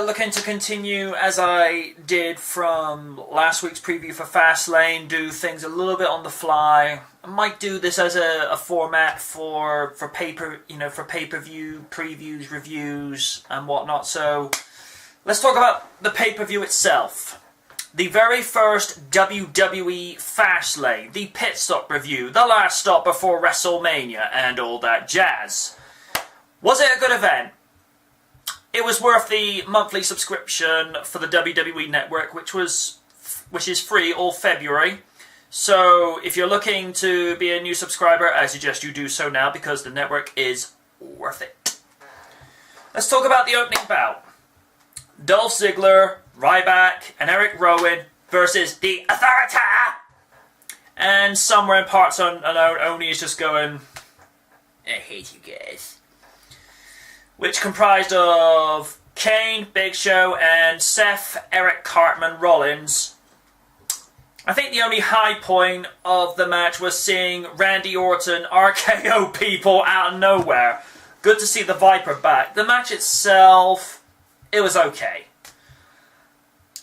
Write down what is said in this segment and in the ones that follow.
looking to continue as I did from last week's preview for Fastlane, do things a little bit on the fly. I might do this as a format for pay-per-view previews, reviews, and whatnot. So let's talk about the pay-per-view itself. The very first WWE Fastlane, the pit stop review, the last stop before WrestleMania, and all that jazz. Was it a good event? It was worth the monthly subscription for the WWE Network, which is free all February. So if you're looking to be a new subscriber, I suggest you do so now because the network is worth it. Let's talk about the opening bout. Dolph Ziggler, Ryback, and Eric Rowan versus The Authority. And somewhere in parts unknown, Oni is just going, I hate you guys. Which comprised of Kane, Big Show, and Seth, Eric Cartman, Rollins. I think the only high point of the match was seeing Randy Orton RKO people out of nowhere. Good to see the Viper back. The match itself, it was okay.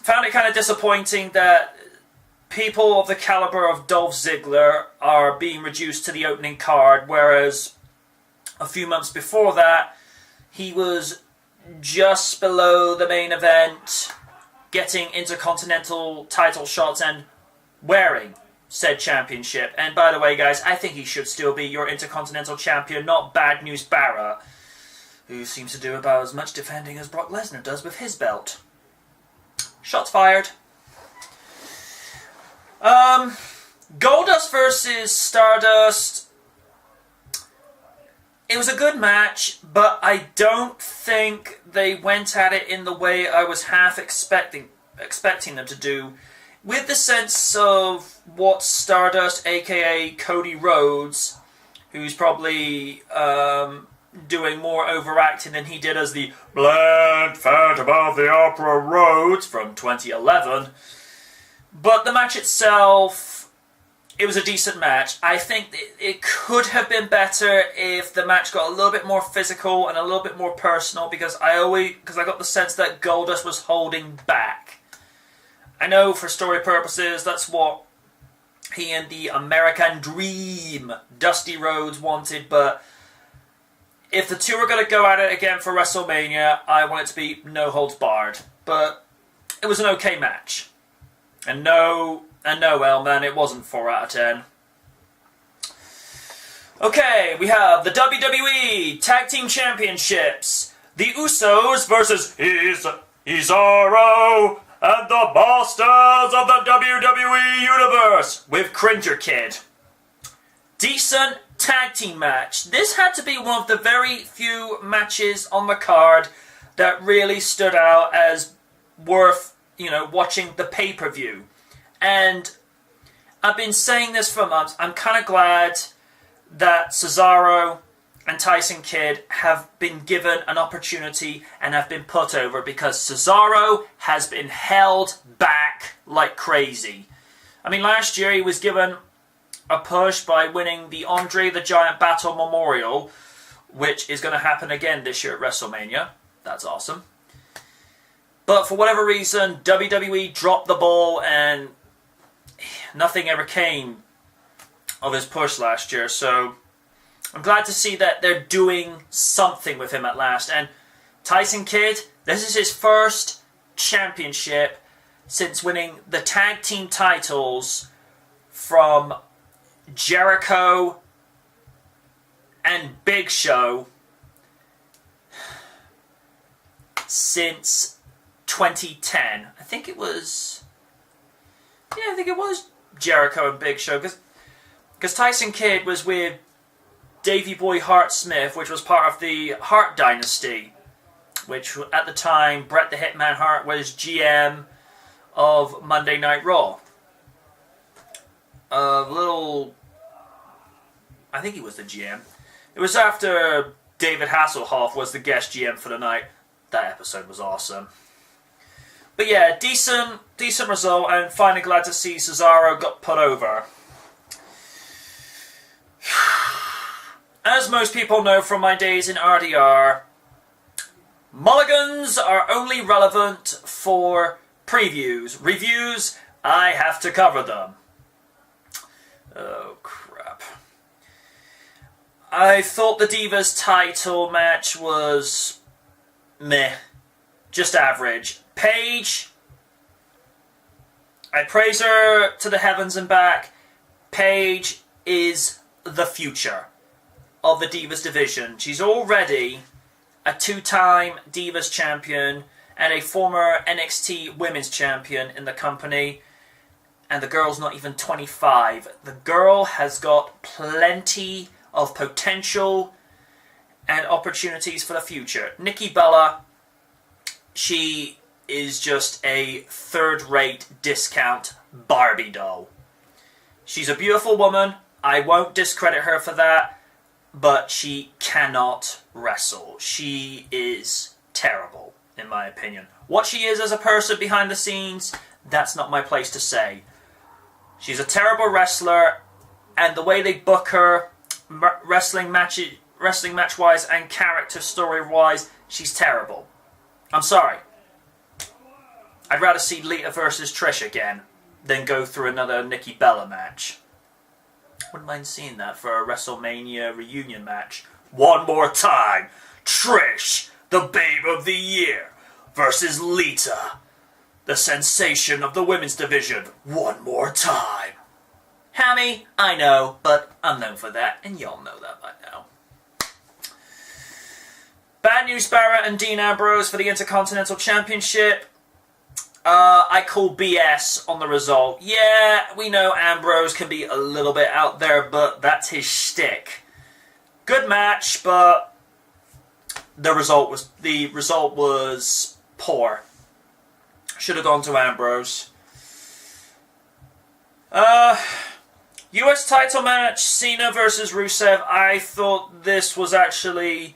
Found it kind of disappointing that people of the caliber of Dolph Ziggler are being reduced to the opening card, whereas a few months before that, he was just below the main event, getting intercontinental title shots and wearing said championship. And by the way, guys, I think he should still be your intercontinental champion, not Bad News Barra, who seems to do about as much defending as Brock Lesnar does with his belt. Shots fired. Goldust versus Stardust. It was a good match, but I don't think they went at it in the way I was half expecting them to do. With the sense of what Stardust, aka Cody Rhodes, who's probably doing more overacting than he did as the bland Phantom of the Opera Rhodes from 2011. But the match itself, it was a decent match. I think it could have been better if the match got a little bit more physical and a little bit more personal, because I got the sense that Goldust was holding back. I know for story purposes that's what he and the American Dream, Dusty Rhodes, wanted, but if the two are going to go at it again for WrestleMania, I want it to be no holds barred. But it was an okay match. And no, well, man, it wasn't 4 out of 10. Okay, we have the WWE Tag Team Championships. The Usos versus Cesaro and the Masters of the WWE Universe with Cringer Kid. Decent tag team match. This had to be one of the very few matches on the card that really stood out as worth, watching the pay-per-view. And I've been saying this for months. I'm kind of glad that Cesaro and Tyson Kidd have been given an opportunity and have been put over, because Cesaro has been held back like crazy. I mean, last year he was given a push by winning the Andre the Giant Battle Memorial, which is going to happen again this year at WrestleMania. That's awesome. But for whatever reason, WWE dropped the ball and nothing ever came of his push last year. So I'm glad to see that they're doing something with him at last. And Tyson Kidd, this is his first championship since winning the tag team titles from Jericho and Big Show since 2010. I think it was Jericho and Big Show, because Tyson Kidd was with Davey Boy Hart Smith, which was part of the Hart Dynasty, which at the time Bret the Hitman Hart was GM of Monday Night Raw. I think he was the GM. It was after David Hasselhoff was the guest GM for the night. That episode was awesome. But yeah, decent result, and finally glad to see Cesaro got put over. As most people know from my days in RDR, Mulligans are only relevant for previews. Reviews, I have to cover them. Oh, crap. I thought the Divas title match was meh. Just average. Paige, I praise her to the heavens and back. Paige is the future of the Divas division. She's already a 2-time Divas champion and a former NXT Women's champion in the company. And the girl's not even 25. The girl has got plenty of potential and opportunities for the future. Nikki Bella, she is just a third-rate discount Barbie doll. She's a beautiful woman. I won't discredit her for that, but she cannot wrestle. She is terrible, in my opinion. What she is as a person behind the scenes, that's not my place to say. She's a terrible wrestler, and the way they book her, wrestling match-wise and character story-wise, she's terrible. I'm sorry. I'd rather see Lita versus Trish again than go through another Nikki Bella match. Wouldn't mind seeing that for a WrestleMania reunion match. One more time. Trish, the Babe of the Year, versus Lita, the sensation of the women's division. One more time. Hammy, I know, but I'm known for that, and y'all know that by now. Bad News Barrett and Dean Ambrose for the Intercontinental Championship. I call BS on the result. Yeah, we know Ambrose can be a little bit out there, but that's his shtick. Good match, but the result was poor. Should have gone to Ambrose. US title match, Cena versus Rusev. I thought this was actually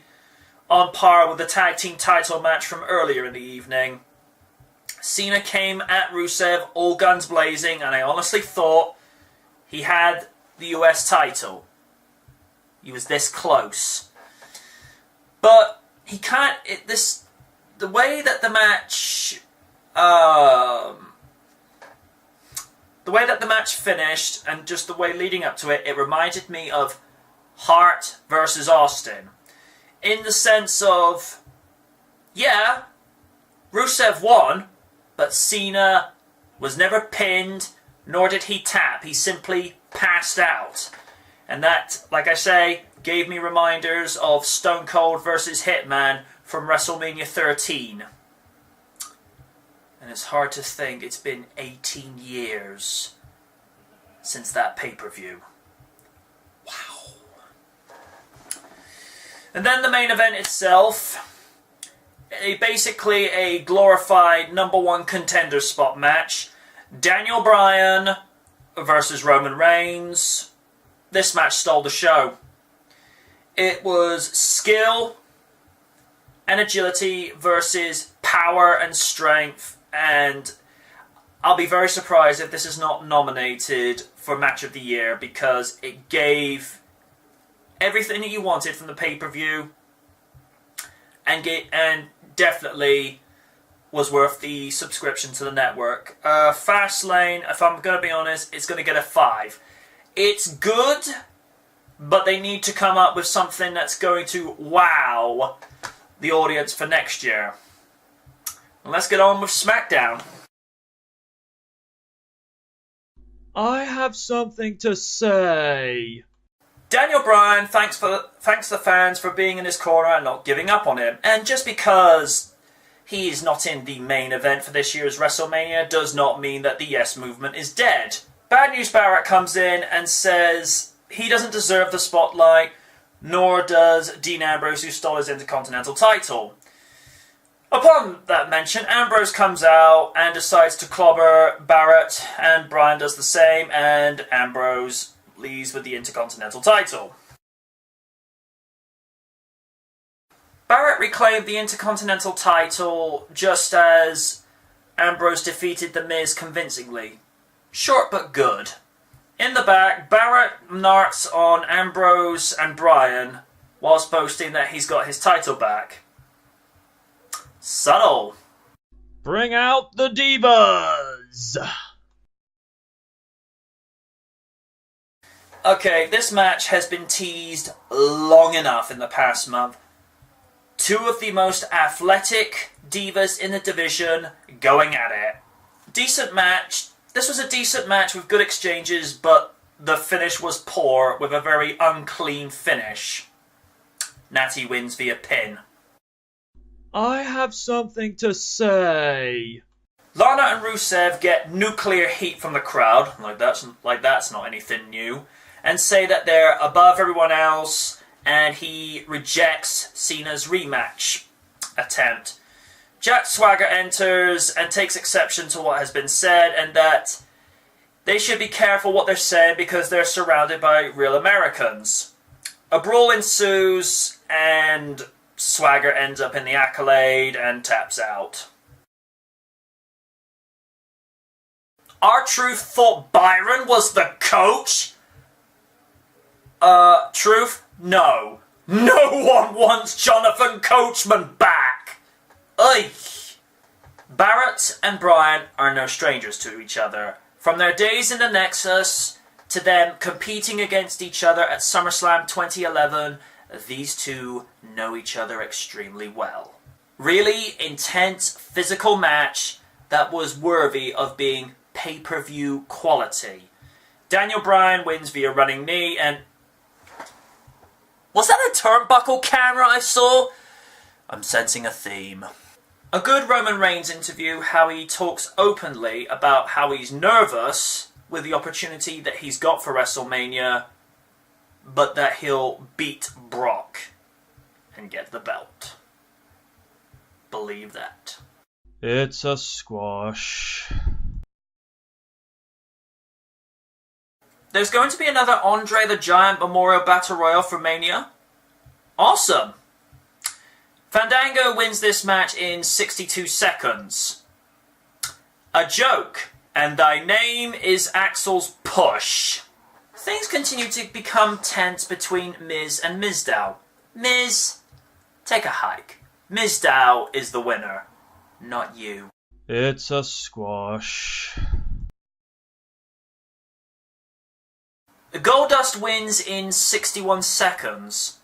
on par with the tag team title match from earlier in the evening. Cena came at Rusev all guns blazing, and I honestly thought he had the US title. He was this close. But he can't... the way that the match... the way that the match finished, and just the way leading up to it, it reminded me of Hart versus Austin. In the sense of, yeah, Rusev won, but Cena was never pinned, nor did he tap. He simply passed out. And that, like I say, gave me reminders of Stone Cold versus Hitman from WrestleMania 13. And it's hard to think it's been 18 years since that pay-per-view. Wow. And then the main event itself, basically a glorified number one contender spot match. Daniel Bryan versus Roman Reigns. This match stole the show. It was skill and agility versus power and strength, and I'll be very surprised if this is not nominated for Match of the Year, because it gave everything that you wanted from the pay-per-view, and definitely was worth the subscription to the network. Fastlane, if I'm going to be honest, it's going to get a 5. It's good, but they need to come up with something that's going to wow the audience for next year. And let's get on with SmackDown. I have something to say. Daniel Bryan thanks the fans for being in his corner and not giving up on him. And just because he's not in the main event for this year's WrestleMania does not mean that the Yes Movement is dead. Bad News Barrett comes in and says he doesn't deserve the spotlight, nor does Dean Ambrose, who stole his Intercontinental title. Upon that mention, Ambrose comes out and decides to clobber Barrett, and Bryan does the same, and Ambrose leaves with the Intercontinental title. Barrett reclaimed the Intercontinental title just as Ambrose defeated The Miz convincingly. Short but good. In the back, Barrett narks on Ambrose and Bryan whilst boasting that he's got his title back. Subtle. Bring out the divas! Okay, this match has been teased long enough in the past month. Two of the most athletic divas in the division going at it. Decent match. This was a decent match with good exchanges, but the finish was poor with a very unclean finish. Natty wins via pin. I have something to say. Lana and Rusev get nuclear heat from the crowd, like that's not anything new, and say that they're above everyone else, and he rejects Cena's rematch attempt. Jack Swagger enters and takes exception to what has been said, and that they should be careful what they're saying because they're surrounded by real Americans. A brawl ensues, and Swagger ends up in the Accolade and taps out. R-Truth thought Byron was the coach? Truth? No. No one wants Jonathan Coachman back! Ugh. Barrett and Bryan are no strangers to each other. From their days in the Nexus to them competing against each other at SummerSlam 2011, these two know each other extremely well. Really intense physical match that was worthy of being pay-per-view quality. Daniel Bryan wins via running knee, and... was that a turnbuckle camera I saw? I'm sensing a theme. A good Roman Reigns interview, how he talks openly about how he's nervous with the opportunity that he's got for WrestleMania, but that he'll beat Brock and get the belt. Believe that. It's a squash. There's going to be another Andre the Giant Memorial Battle Royal for Mania. Awesome! Fandango wins this match in 62 seconds. A joke, and thy name is Axel's push. Things continue to become tense between Miz and Mizdow. Miz, take a hike. Mizdow is the winner, not you. It's a squash. Goldust wins in 61 seconds.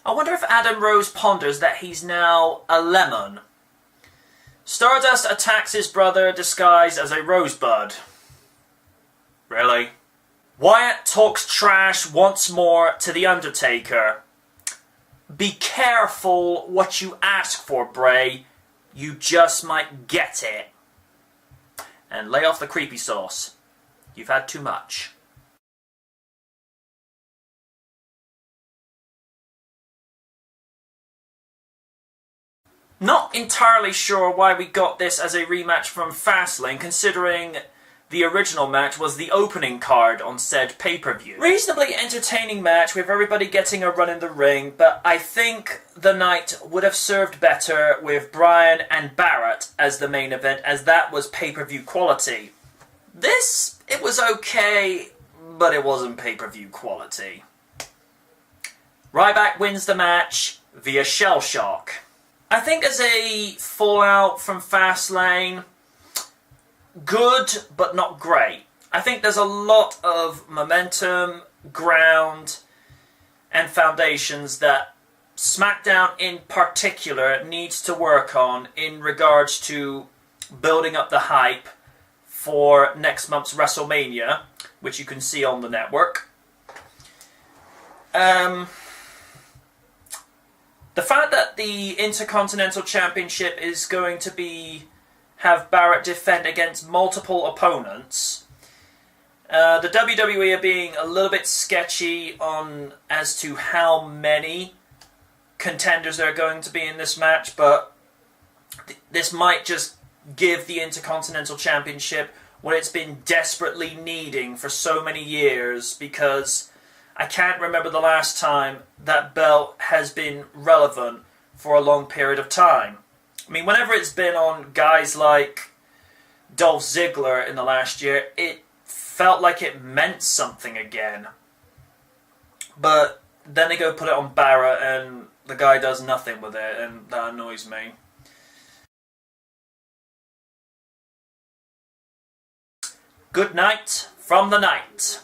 I wonder if Adam Rose ponders that he's now a lemon. Stardust attacks his brother disguised as a rosebud. Really? Wyatt talks trash once more to The Undertaker. Be careful what you ask for, Bray. You just might get it. And lay off the creepy sauce. You've had too much. Not entirely sure why we got this as a rematch from Fastlane, considering the original match was the opening card on said pay-per-view. Reasonably entertaining match with everybody getting a run in the ring, but I think the night would have served better with Bryan and Barrett as the main event, as that was pay-per-view quality. This, it was okay, but it wasn't pay-per-view quality. Ryback wins the match via Shell Shock. I think as a fallout from Fastlane, good but not great. I think there's a lot of momentum, ground, and foundations that SmackDown in particular needs to work on in regards to building up the hype for next month's WrestleMania, which you can see on the network. The fact that the Intercontinental Championship is going to have Barrett defend against multiple opponents. The WWE are being a little bit sketchy as to how many contenders there are going to be in this match, but this might just give the Intercontinental Championship what it's been desperately needing for so many years, because I can't remember the last time that belt has been relevant for a long period of time. I mean, whenever it's been on guys like Dolph Ziggler in the last year, it felt like it meant something again. But then they go put it on Barrett and the guy does nothing with it, and that annoys me. Good night from the night.